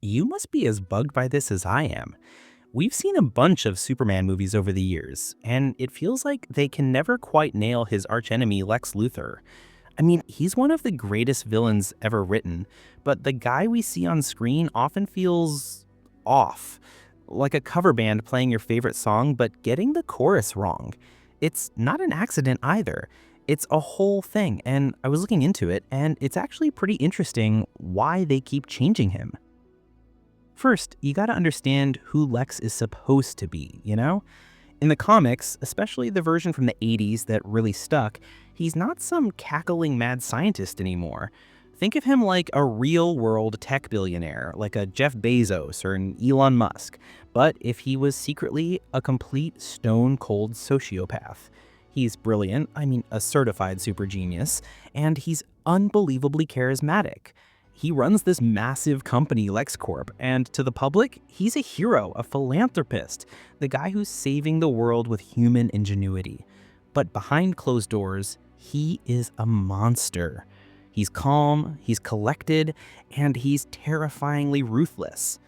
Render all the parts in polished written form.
You must be as bugged by this as I am. We've seen a bunch of Superman movies over the years, and it feels like they can never quite nail his archenemy Lex Luthor. I mean, he's one of the greatest villains ever written, but the guy we see on screen often feels off. Like a cover band playing your favorite song but getting the chorus wrong. It's not an accident either. It's a whole thing, and I was looking into it, and it's actually pretty interesting why they keep changing him. First, you gotta understand who Lex is supposed to be, you know? In the comics, especially the version from the 80s that really stuck, he's not some cackling mad scientist anymore. Think of him like a real-world tech billionaire, like a Jeff Bezos or an Elon Musk, but if he was secretly a complete stone-cold sociopath. He's brilliant, I mean a certified super genius, and he's unbelievably charismatic. He runs this massive company, LexCorp, and to the public, he's a hero, a philanthropist, the guy who's saving the world with human ingenuity. But behind closed doors, he is a monster. He's calm, he's collected, and he's terrifyingly ruthless.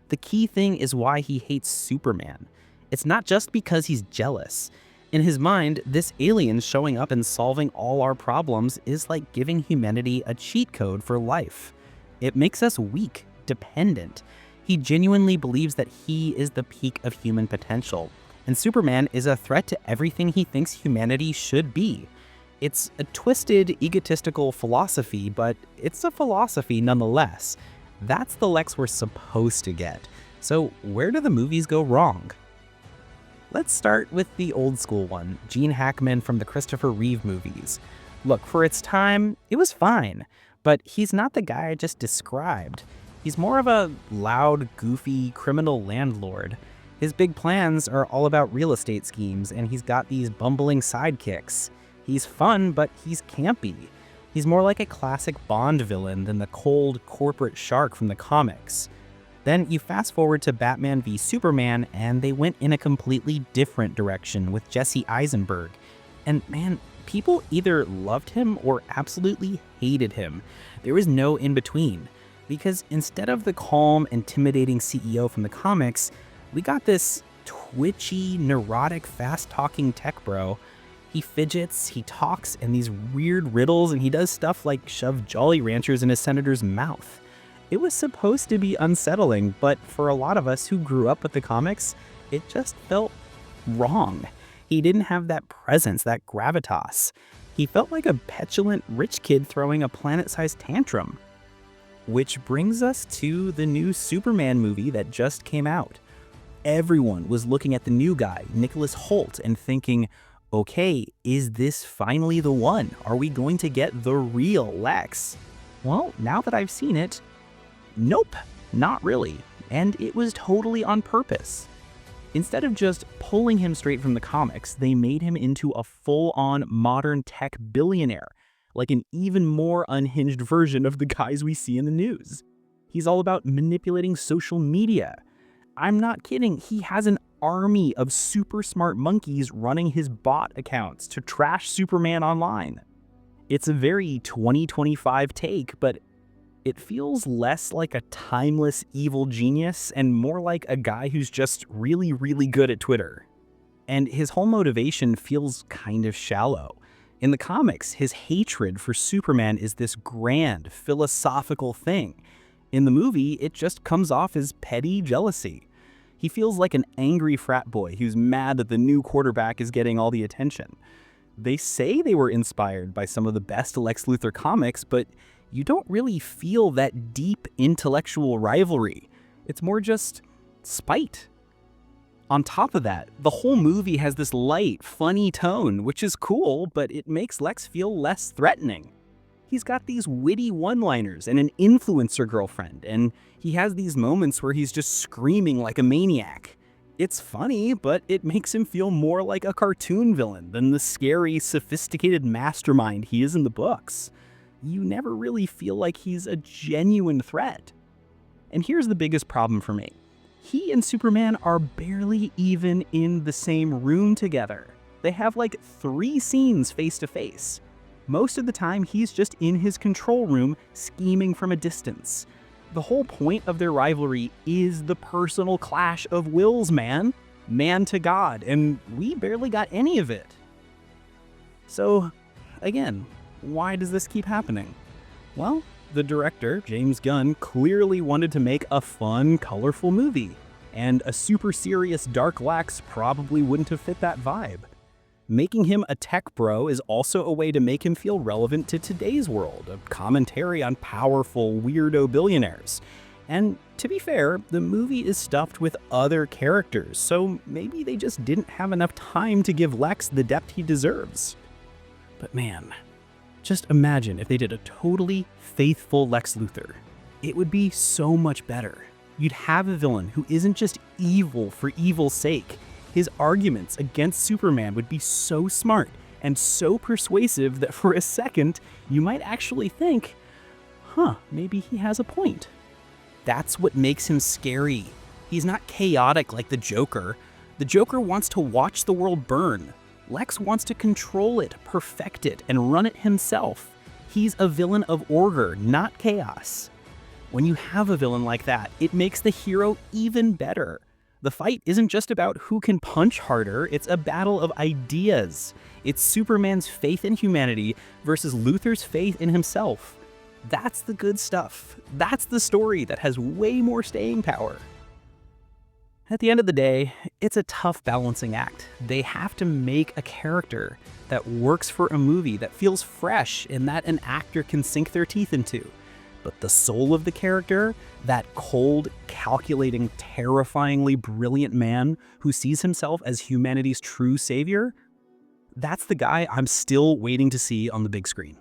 The key thing is why he hates Superman. It's not just because he's jealous. In his mind, this alien showing up and solving all our problems is like giving humanity a cheat code for life. It makes us weak, dependent. He genuinely believes that he is the peak of human potential, and Superman is a threat to everything he thinks humanity should be. It's a twisted, egotistical philosophy, but it's a philosophy nonetheless. That's the Lex we're supposed to get. So where do the movies go wrong? Let's start with the old school one, Gene Hackman from the Christopher Reeve movies. Look, for its time, it was fine. But he's not the guy I just described. He's more of a loud, goofy, criminal landlord. His big plans are all about real estate schemes, and he's got these bumbling sidekicks. He's fun, but he's campy. He's more like a classic Bond villain than the cold, corporate shark from the comics. Then you fast forward to Batman v Superman, and they went in a completely different direction with Jesse Eisenberg. And man, people either loved him or absolutely hated him. There was no in between. Because instead of the calm, intimidating CEO from the comics, we got this twitchy, neurotic, fast-talking tech bro. He fidgets, he talks in these weird riddles, and he does stuff like shove Jolly Ranchers in his senator's mouth. It was supposed to be unsettling, but for a lot of us who grew up with the comics, it just felt wrong. He didn't have that presence, that gravitas. He felt like a petulant rich kid throwing a planet-sized tantrum. Which brings us to the new Superman movie that just came out. Everyone was looking at the new guy, Nicholas Hoult, and thinking, okay, is this finally the one? Are we going to get the real Lex? Well, now that I've seen it, nope, not really. And it was totally on purpose. Instead of just pulling him straight from the comics, they made him into a full-on modern tech billionaire, like an even more unhinged version of the guys we see in the news. He's all about manipulating social media. I'm not kidding, he has an army of super smart monkeys running his bot accounts to trash Superman online. It's a very 2025 take, but it feels less like a timeless evil genius and more like a guy who's just really, really good at Twitter. And his whole motivation feels kind of shallow. In the comics, his hatred for Superman is this grand, philosophical thing. In the movie, it just comes off as petty jealousy. He feels like an angry frat boy who's mad that the new quarterback is getting all the attention. They say they were inspired by some of the best Lex Luthor comics, but you don't really feel that deep intellectual rivalry. It's more just spite. On top of that, the whole movie has this light, funny tone, which is cool, but it makes Lex feel less threatening. He's got these witty one-liners and an influencer girlfriend, and he has these moments where he's just screaming like a maniac. It's funny, but it makes him feel more like a cartoon villain than the scary, sophisticated mastermind he is in the books. You never really feel like he's a genuine threat. And here's the biggest problem for me. He and Superman are barely even in the same room together. They have like 3 scenes face to face. Most of the time, he's just in his control room scheming from a distance. The whole point of their rivalry is the personal clash of wills, man. Man to God, and we barely got any of it. So, again, why does this keep happening? Well, the director, James Gunn, clearly wanted to make a fun, colorful movie, and a super serious dark Lex probably wouldn't have fit that vibe. Making him a tech bro is also a way to make him feel relevant to today's world, a commentary on powerful, weirdo billionaires. And to be fair, the movie is stuffed with other characters, so maybe they just didn't have enough time to give Lex the depth he deserves. But man, just imagine if they did a totally faithful Lex Luthor. It would be so much better. You'd have a villain who isn't just evil for evil's sake. His arguments against Superman would be so smart and so persuasive that for a second, you might actually think, maybe he has a point. That's what makes him scary. He's not chaotic like the Joker. The Joker wants to watch the world burn. Lex wants to control it, perfect it, and run it himself. He's a villain of order, not chaos. When you have a villain like that, it makes the hero even better. The fight isn't just about who can punch harder, it's a battle of ideas. It's Superman's faith in humanity versus Luthor's faith in himself. That's the good stuff. That's the story that has way more staying power. At the end of the day, it's a tough balancing act. They have to make a character that works for a movie, that feels fresh and that an actor can sink their teeth into. But the soul of the character, that cold, calculating, terrifyingly brilliant man who sees himself as humanity's true savior, that's the guy I'm still waiting to see on the big screen.